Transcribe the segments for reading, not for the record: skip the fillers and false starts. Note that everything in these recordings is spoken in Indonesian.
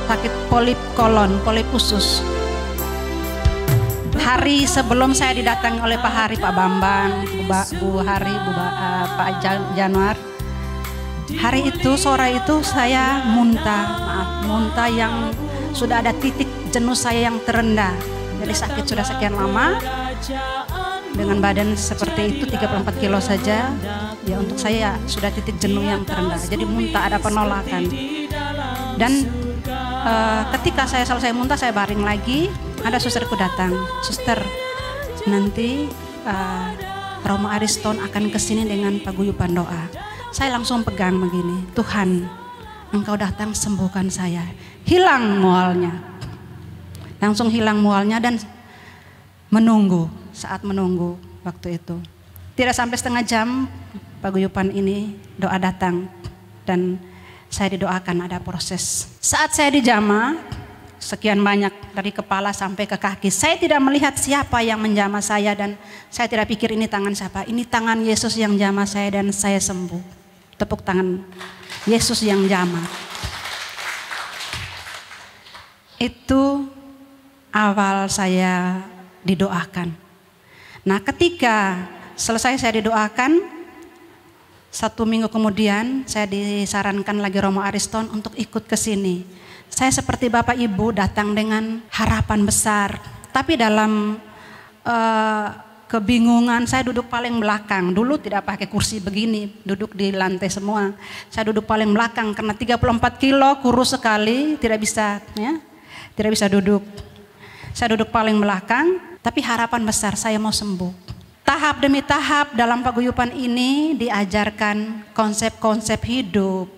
sakit polip kolon, polip usus. Hari sebelum saya didatangi oleh Pak Hari, Pak Bambang, Bu Hari, Pak Januar. Hari itu, sore itu saya muntah yang sudah ada titik jenuh saya yang terendah. Jadi sakit sudah sekian lama, dengan badan seperti itu 34 kilo saja. Ya untuk saya sudah titik jenuh yang terendah. Jadi muntah, ada penolakan. Dan ketika saya selesai muntah, saya baring lagi. Ada susterku datang, suster, nanti Roma Ariston akan kesini dengan paguyuban doa. Saya langsung pegang begini, Tuhan, Engkau datang sembuhkan saya. Hilang mualnya, langsung hilang mualnya dan menunggu, saat menunggu waktu itu. Tidak sampai setengah jam paguyuban ini doa datang dan saya didoakan ada proses. Saat saya dijamah, sekian banyak dari kepala sampai ke kaki. Saya tidak melihat siapa yang menjamah saya dan saya tidak pikir ini tangan siapa. Ini tangan Yesus yang jamah saya dan saya sembuh. Tepuk tangan Yesus yang jamah. Itu awal saya didoakan. Nah, ketika selesai saya didoakan, 1 minggu kemudian saya disarankan lagi Roma Ariston untuk ikut ke sini. Saya seperti Bapak Ibu datang dengan harapan besar, tapi dalam kebingungan saya duduk paling belakang. Dulu tidak pakai kursi begini, duduk di lantai semua. Saya duduk paling belakang karena 34 kilo, kurus sekali, tidak bisa duduk. Saya duduk paling belakang, tapi harapan besar saya mau sembuh. Tahap demi tahap dalam paguyuban ini diajarkan konsep-konsep hidup,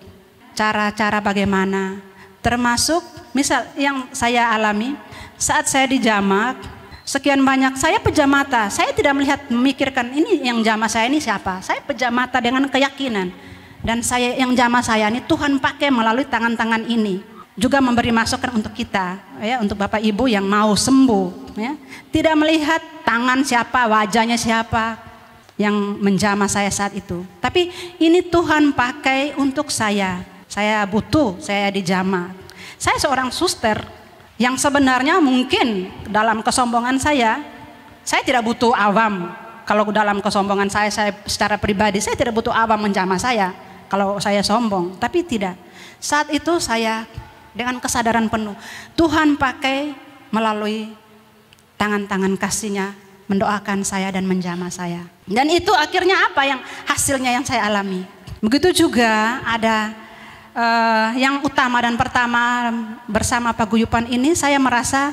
cara-cara bagaimana. Termasuk misal yang saya alami saat saya dijamah, sekian banyak saya pejam mata. Saya tidak memikirkan ini yang jamah saya ini siapa. Saya pejam mata dengan keyakinan. Dan saya yang jamah saya ini Tuhan pakai melalui tangan-tangan ini. Juga memberi masukan untuk kita, ya, untuk Bapak Ibu yang mau sembuh. Ya. Tidak melihat tangan siapa, wajahnya siapa yang menjamah saya saat itu. Tapi ini Tuhan pakai untuk saya. Saya butuh, saya dijamah. Saya seorang suster yang sebenarnya mungkin dalam kesombongan saya tidak butuh awam. Kalau dalam kesombongan saya secara pribadi, saya tidak butuh awam menjamah saya kalau saya sombong. Tapi tidak. Saat itu saya dengan kesadaran penuh, Tuhan pakai melalui tangan-tangan kasih-Nya mendoakan saya dan menjamah saya. Dan itu akhirnya apa yang hasilnya yang saya alami. Begitu juga ada yang utama dan pertama bersama paguyuban ini saya merasa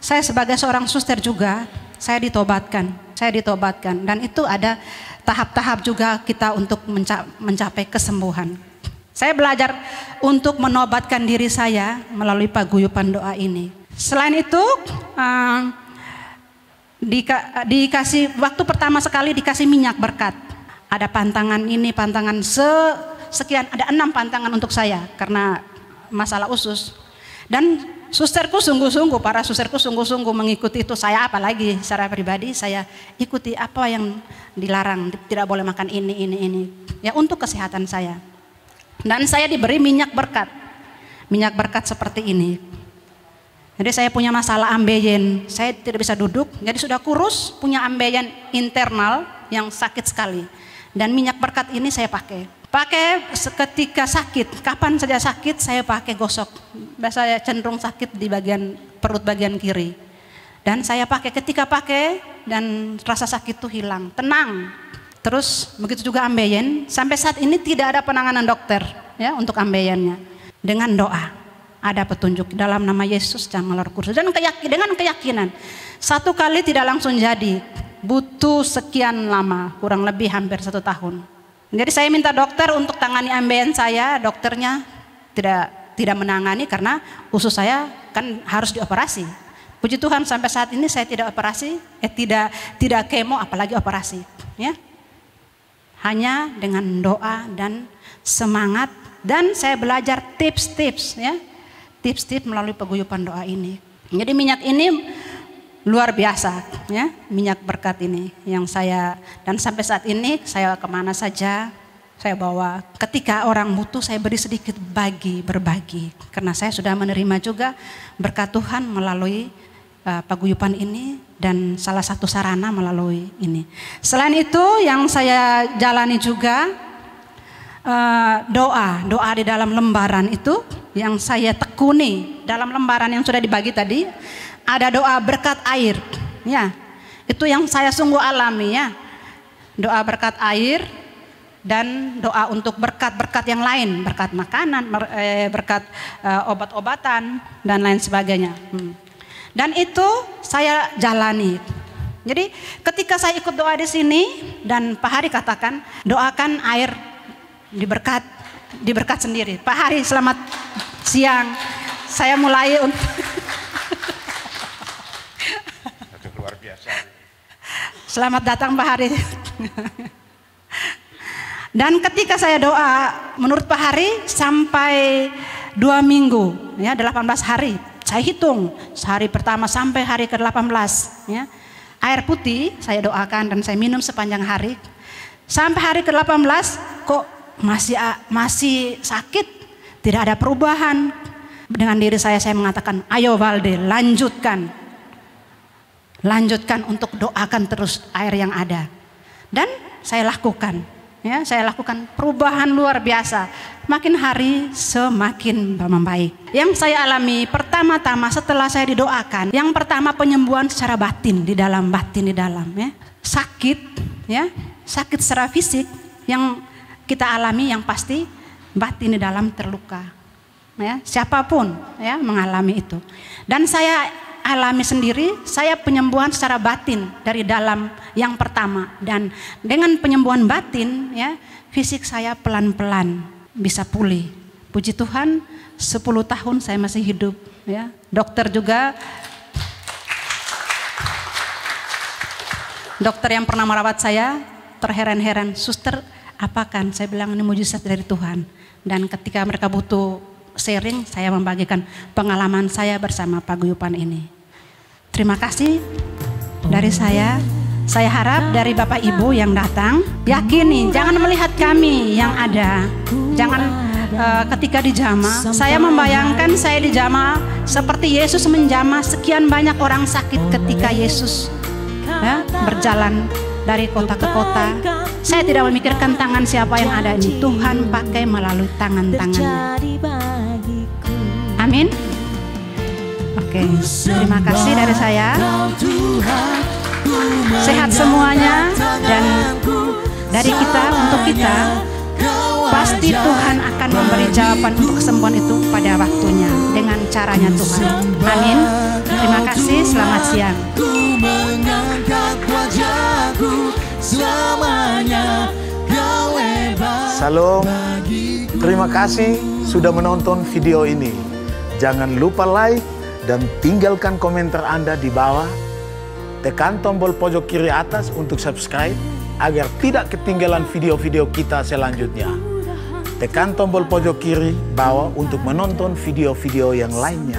saya sebagai seorang suster juga saya ditobatkan dan itu ada tahap-tahap juga kita untuk mencapai kesembuhan. Saya belajar untuk menobatkan diri saya melalui paguyuban doa ini. Selain itu dikasih waktu pertama sekali dikasih minyak berkat. Ada pantangan ini, pantangan sekian, ada 6 pantangan untuk saya karena masalah usus. Dan susterku sungguh-sungguh, para susterku sungguh-sungguh mengikuti itu. Saya apalagi secara pribadi saya ikuti apa yang dilarang, tidak boleh makan ini. Ya untuk kesehatan saya. Dan saya diberi minyak berkat seperti ini. Jadi saya punya masalah ambeien, saya tidak bisa duduk, jadi sudah kurus, punya ambeien internal yang sakit sekali. Dan minyak berkat ini saya pakai ketika sakit, kapan saja sakit saya pakai gosok. Saya cenderung sakit di bagian perut bagian kiri. Dan saya ketika pakai dan rasa sakit itu hilang, tenang. Terus begitu juga ambeien, sampai saat ini tidak ada penanganan dokter ya untuk ambeiennya. Dengan doa ada petunjuk dalam nama Yesus dan melalui kursus dan dengan keyakinan. 1 kali tidak langsung jadi, butuh sekian lama, kurang lebih hampir 1 tahun. Jadi saya minta dokter untuk tangani ambeien saya, dokternya tidak menangani karena usus saya kan harus dioperasi. Puji Tuhan sampai saat ini saya tidak operasi, tidak kemo apalagi operasi, ya. Hanya dengan doa dan semangat dan saya belajar tips-tips, ya. Tips-tips melalui paguyuban doa ini. Jadi minyak ini luar biasa ya, minyak berkat ini yang saya, dan sampai saat ini saya kemana saja saya bawa. Ketika orang butuh saya beri sedikit berbagi. Karena saya sudah menerima juga berkat Tuhan melalui paguyuban ini dan salah satu sarana melalui ini. Selain itu yang saya jalani juga doa di dalam lembaran itu yang saya tekuni dalam lembaran yang sudah dibagi tadi. Ada doa berkat air, ya. Itu yang saya sungguh alami, ya. Doa berkat air dan doa untuk berkat-berkat yang lain, berkat makanan, berkat obat-obatan dan lain sebagainya. Dan itu saya jalani. Jadi ketika saya ikut doa di sini dan Pak Hari katakan doakan air diberkat sendiri. Pak Hari selamat siang. Saya mulai untuk luar biasa. Selamat datang Pak Hari. Dan ketika saya doa, menurut Pak Hari sampai 2 minggu, ya 18 hari. Saya hitung hari pertama sampai hari ke-18, ya. Air putih saya doakan dan saya minum sepanjang hari. Sampai hari ke-18 kok masih sakit, tidak ada perubahan. Dengan diri saya mengatakan, ayo Valde, lanjutkan untuk doakan terus air yang ada. Dan saya lakukan, ya, saya lakukan perubahan luar biasa. Makin hari semakin membaik. Yang saya alami pertama-tama setelah saya didoakan, yang pertama penyembuhan secara batin di dalam, ya. Sakit, ya, sakit secara fisik yang kita alami yang pasti batin di dalam terluka. Ya, siapapun ya mengalami itu. Dan saya alami sendiri, saya penyembuhan secara batin dari dalam yang pertama, dan dengan penyembuhan batin ya fisik saya pelan-pelan bisa pulih. Puji Tuhan 10 tahun saya masih hidup ya. Dokter yang pernah merawat saya terheran-heran, suster apakan? Saya bilang ini mujizat dari Tuhan. Dan ketika mereka butuh sharing, saya membagikan pengalaman saya bersama paguyuban ini. Terima kasih dari saya. Saya harap dari Bapak Ibu yang datang, yakini, jangan melihat kami yang ada. Jangan ketika dijamah, saya membayangkan saya dijamah seperti Yesus menjamah sekian banyak orang sakit ketika Yesus ya, berjalan dari kota ke kota. Saya tidak memikirkan tangan siapa yang ada ini. Tuhan pakai melalui tangan-tangannya. Amin. Oke, terima kasih dari saya. Sehat semuanya, dan dari kita untuk kita pasti Tuhan akan memberi jawaban untuk kesembuhan itu pada waktunya dengan caranya Tuhan. Amin. Terima kasih. Selamat siang. Salam. Terima kasih sudah menonton video ini. Jangan lupa like dan tinggalkan komentar Anda di bawah. Tekan tombol pojok kiri atas untuk subscribe agar tidak ketinggalan video-video kita selanjutnya. Tekan tombol pojok kiri bawah untuk menonton video-video yang lainnya.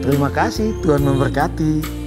Terima kasih, Tuhan memberkati.